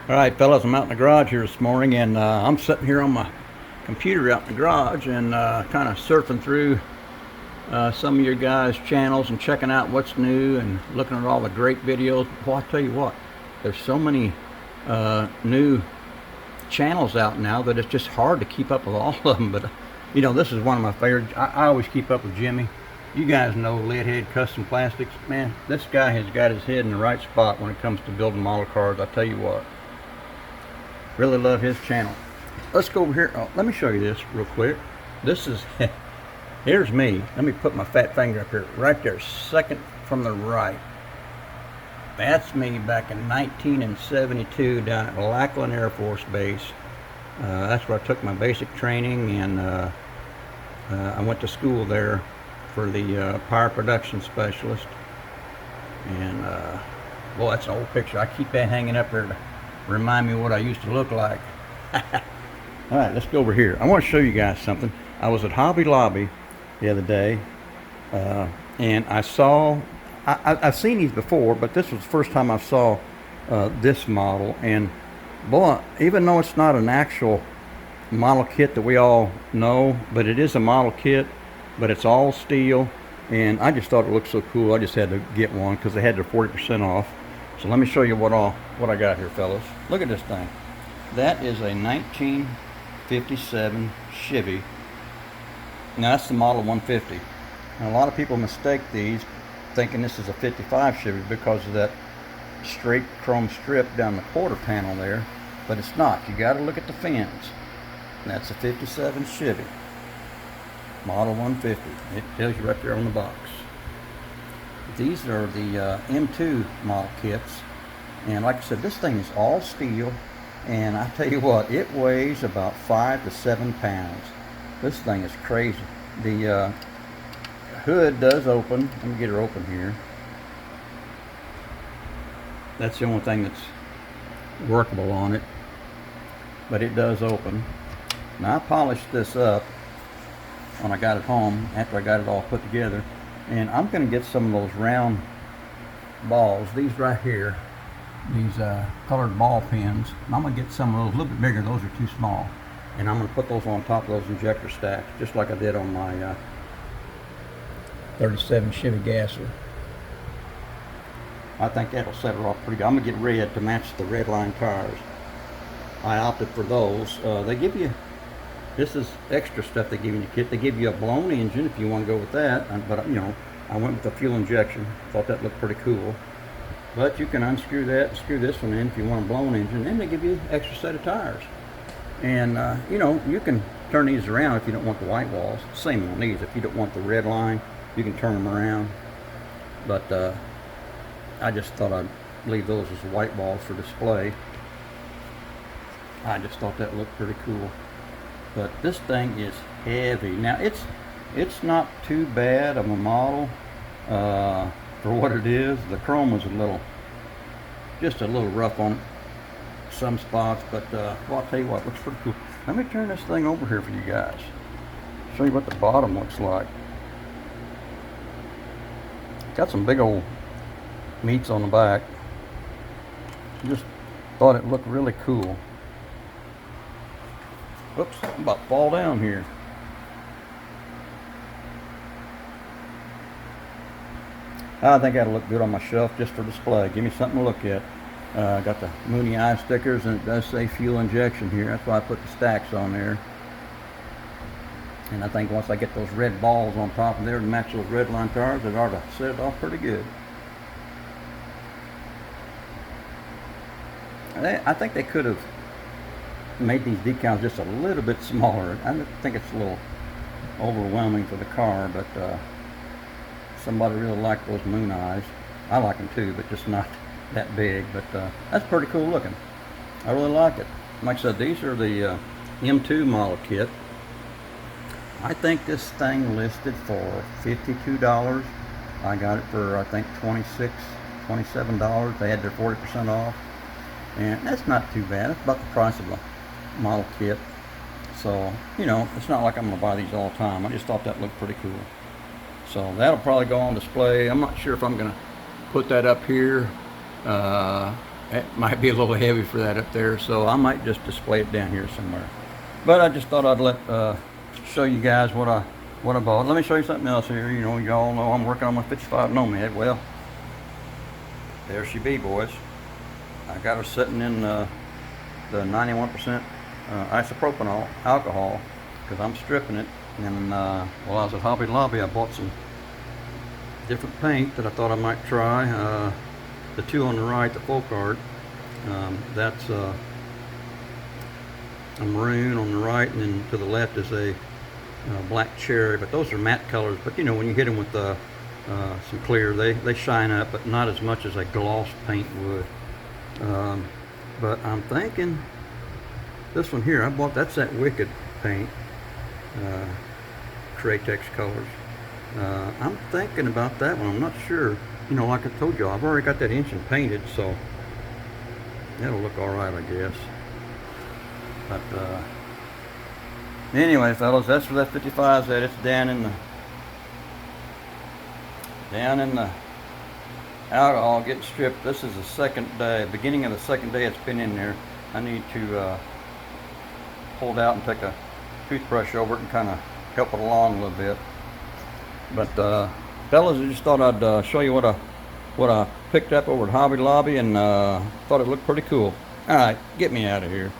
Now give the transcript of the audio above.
All right, fellas, I'm out in the garage here this morning, and I'm sitting here on my computer out in the garage and kind of surfing through some of your guys' channels and checking out what's new and looking at all the great videos. Well, I tell you what, there's so many new channels out now that it's just hard to keep up with all of them. But you know, this is one of my favorites. I always keep up with Jimmy. You guys know Leadhead Custom Plastics. Man, this guy has got his head in the right spot when it comes to building model cars. I tell you what. Really love his channel. Let's go over here. Oh, let me show you this real quick. This is, here's me. Let me put my fat finger up here. Right there, second from the right. That's me back in 1972 down at Lackland Air Force Base. That's where I took my basic training, and I went to school there for the power production specialist. And boy, that's an old picture. I keep that hanging up there to remind me what I used to look like. All right, let's go over here. I want to show you guys something. I was at Hobby Lobby the other day, and I saw, I've seen these before, but this was the first time I saw this model. And boy, even though it's not an actual model kit that we all know, but it is a model kit, but it's all steel, and I just thought it looked so cool. I just had to get one because they had their 40% off. So let me show you what I got here, fellas. Look at this thing. That is a 1957 Chevy. Now that's the model 150. Now a lot of people mistake these thinking this is a 55 Chevy because of that straight chrome strip down the quarter panel there, but it's not. You got to look at the fins. That's a 57 Chevy. Model 150. It tells you right there on the box. These are the M2 model kits, and like I said, this thing is all steel, and I tell you what, it weighs about 5 to 7 pounds. This thing is crazy. The hood does open. Let me get her open here. That's the only thing that's workable on it, but it does open. Now I polished this up when I got it home after I got it all put together. And I'm going to get some of those round balls, these right here, these colored ball pins. I'm going to get some of those a little bit bigger. Those are too small. And I'm going to put those on top of those injector stacks, just like I did on my 37 Chevy Gasser. I think that'll set it off pretty good. I'm going to get red to match the red line tires. I opted for those. They give you, this is extra stuff they give you in the kit. They give you a blown engine if you want to go with that. But you know, I went with the fuel injection. Thought that looked pretty cool. But you can unscrew that and screw this one in if you want a blown engine. Then they give you an extra set of tires. And you know, you can turn these around if you don't want the white walls. Same on these. If you don't want the red line, you can turn them around. But I just thought I'd leave those as white walls for display. I just thought that looked pretty cool. But this thing is heavy. Now it's not too bad of a model for what it is. The chrome was just a little rough on it, some spots. But well, I'll tell you what, looks pretty cool. Let me turn this thing over here for you guys. Show you what the bottom looks like. Got some big old meats on the back. Just thought it looked really cool. Whoops, I'm about to fall down here. I think that'll look good on my shelf just for display. Give me something to look at. Got the Mooney eye stickers, and it does say fuel injection here. That's why I put the stacks on there. And I think once I get those red balls on top of there to match those red line tires, it ought to set it off pretty good. I think they could have made these decals just a little bit smaller. I think it's a little overwhelming for the car, but somebody really liked those moon eyes. I like them too, but just not that big. But that's pretty cool looking. I really like it. Like I said, these are the M2 model kit. I think this thing listed for $52. I got it for I think $26, $27. They had their 40% off. And that's not too bad. It's about the price of a model kit. So, you know, it's not like I'm going to buy these all the time. I just thought that looked pretty cool. So that'll probably go on display. I'm not sure if I'm going to put that up here it might be a little heavy for that up there, so I might just display it down here somewhere. But I just thought I'd show you guys what I bought. Let me show you something else here. You know, y'all know I'm working on my 55 Nomad. Well, there she be, boys. I got her sitting in the 91% isopropanol alcohol because I'm stripping it. And while I was at Hobby Lobby, I bought some different paint that I thought I might try. The two on the right, the full card, that's a maroon on the right, and then to the left is a black cherry. But those are matte colors. But you know, when you hit them with some clear, they shine up, but not as much as a gloss paint would. But I'm thinking this one here, that's that Wicked paint, Kratex colors. I'm thinking about that one. I'm not sure. You know, like I told you, I've already got that engine painted, so that'll look all right, I guess. But anyway, fellas, that's where that 55's at. It's down in the alcohol getting stripped. This is the second day, beginning of the second day it's been in there. I need to pull it out and take a toothbrush over it and kind of help it along a little bit. But fellas, I just thought I'd show you what I picked up over at Hobby Lobby, and thought it looked pretty cool. All right, get me out of here.